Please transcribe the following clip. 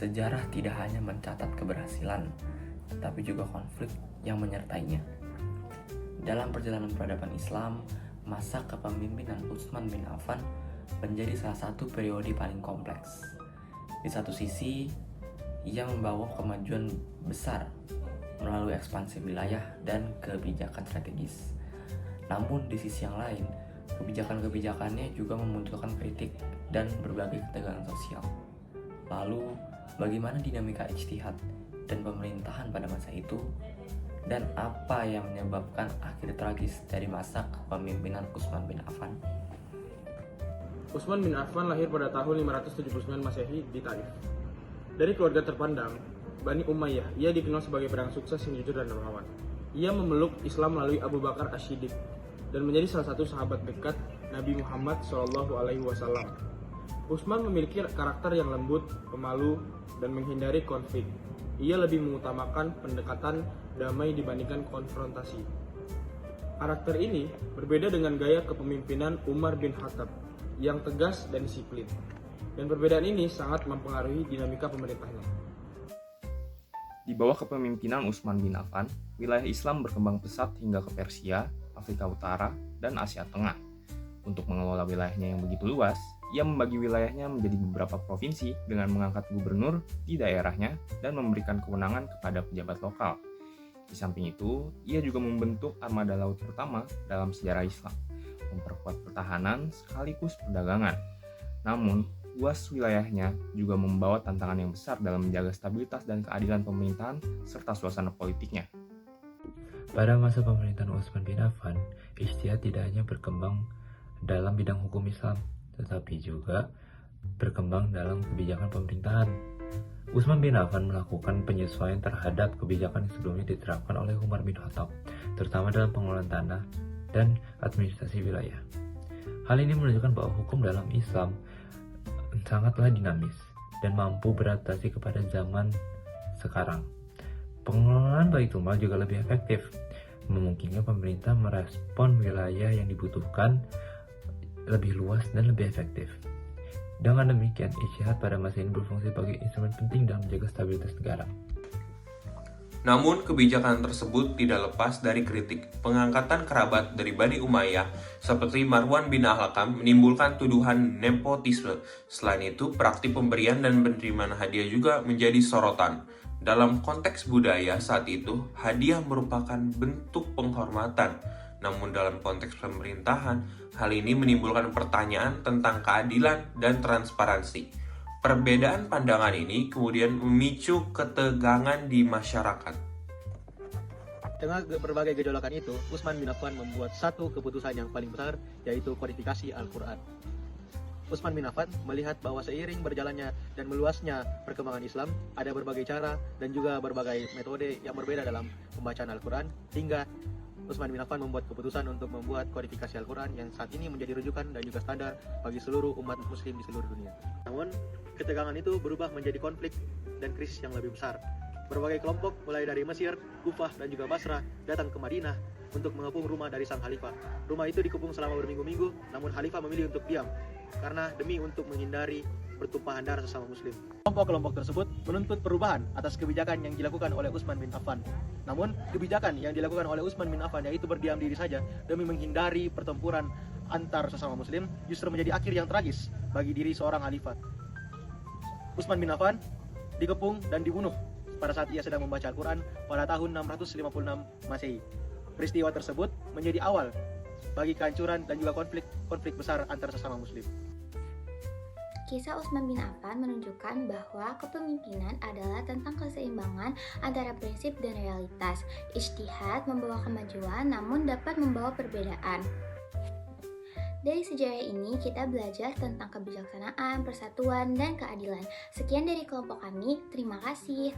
sejarah tidak hanya mencatat keberhasilan, tetapi juga konflik yang menyertainya. Dalam perjalanan peradaban Islam, masa kepemimpinan Utsman bin Affan menjadi salah satu periode paling kompleks. Di satu sisi, ia membawa kemajuan besar melalui ekspansi wilayah dan kebijakan strategis. Namun di sisi yang lain, kebijakan-kebijakannya juga memunculkan kritik dan berbagai ketegangan sosial. Lalu, bagaimana dinamika ijtihad dan pemerintahan pada masa itu? Dan apa yang menyebabkan akhir tragis dari masa kepemimpinan Utsman bin Affan? Utsman bin Affan lahir pada tahun 579 Masehi di Taif. Dari keluarga terpandang, Bani Umayyah, ia dikenal sebagai pedang sukses yang jujur dan dermawan. Ia memeluk Islam melalui Abu Bakar Asy-Shiddiq dan menjadi salah satu sahabat dekat Nabi Muhammad SAW. Utsman memiliki karakter yang lembut, pemalu, dan menghindari konflik. Ia lebih mengutamakan pendekatan damai dibandingkan konfrontasi. Karakter ini berbeda dengan gaya kepemimpinan Umar bin Khattab yang tegas dan disiplin. Dan perbedaan ini sangat mempengaruhi dinamika pemerintahnya. Di bawah kepemimpinan Utsman bin Affan, wilayah Islam berkembang pesat hingga ke Persia, Afrika Utara, dan Asia Tengah. Untuk mengelola wilayahnya yang begitu luas, ia membagi wilayahnya menjadi beberapa provinsi dengan mengangkat gubernur di daerahnya dan memberikan kewenangan kepada pejabat lokal. Di samping itu, ia juga membentuk armada laut pertama dalam sejarah Islam, memperkuat pertahanan sekaligus perdagangan. Namun, luas wilayahnya juga membawa tantangan yang besar dalam menjaga stabilitas dan keadilan pemerintahan serta suasana politiknya. Pada masa pemerintahan Utsman bin Affan, ijtihad tidak hanya berkembang dalam bidang hukum Islam, tetapi juga berkembang dalam kebijakan pemerintahan. Utsman bin Affan melakukan penyesuaian terhadap kebijakan yang sebelumnya diterapkan oleh Umar bin Khattab, terutama dalam pengelolaan tanah dan administrasi wilayah. Hal ini menunjukkan bahwa hukum dalam Islam sangatlah dinamis dan mampu beradaptasi kepada zaman sekarang. Pengelolaan Baitul Mal juga lebih efektif, memungkinkan pemerintah merespon wilayah yang dibutuhkan lebih luas dan lebih efektif. Dengan demikian, ijtihad pada masa ini berfungsi sebagai instrumen penting dalam menjaga stabilitas negara. Namun, kebijakan tersebut tidak lepas dari kritik. Pengangkatan kerabat dari Bani Umayyah seperti Marwan bin Al-Hakam menimbulkan tuduhan nepotisme. Selain itu, praktik pemberian dan penerimaan hadiah juga menjadi sorotan. Dalam konteks budaya saat itu, hadiah merupakan bentuk penghormatan. Namun dalam konteks pemerintahan, hal ini menimbulkan pertanyaan tentang keadilan dan transparansi. Perbedaan pandangan ini kemudian memicu ketegangan di masyarakat. Dengan berbagai gejolakan itu, Utsman bin Affan membuat satu keputusan yang paling besar, yaitu kodifikasi Al-Quran. Utsman bin Affan melihat bahwa seiring berjalannya dan meluasnya perkembangan Islam, ada berbagai cara dan juga berbagai metode yang berbeda dalam pembacaan Al-Quran, hingga Utsman bin Affan membuat keputusan untuk membuat kodifikasi Al-Quran yang saat ini menjadi rujukan dan juga standar bagi seluruh umat muslim di seluruh dunia. Namun, ketegangan itu berubah menjadi konflik dan krisis yang lebih besar. Berbagai kelompok mulai dari Mesir, Kufah, dan juga Basrah datang ke Madinah untuk mengepung rumah dari sang khalifah. Rumah itu dikepung selama berminggu-minggu, namun khalifah memilih untuk diam karena demi untuk menghindari pertumpahan darah sesama muslim. Kelompok-kelompok tersebut menuntut perubahan atas kebijakan yang dilakukan oleh Utsman bin Affan. Namun, kebijakan yang dilakukan oleh Utsman bin Affan yaitu berdiam diri saja demi menghindari pertempuran antar sesama muslim justru menjadi akhir yang tragis bagi diri seorang khalifah. Utsman bin Affan dikepung dan dibunuh pada saat ia sedang membaca Al-Quran pada tahun 656 Masehi. Peristiwa tersebut menjadi awal bagi kehancuran dan juga konflik besar antar sesama muslim. Kisah Utsman bin Affan menunjukkan bahwa kepemimpinan adalah tentang keseimbangan antara prinsip dan realitas. Ijtihad membawa kemajuan namun dapat membawa perbedaan. Dari sejarah ini kita belajar tentang kebijaksanaan, persatuan, dan keadilan. Sekian dari kelompok kami, terima kasih.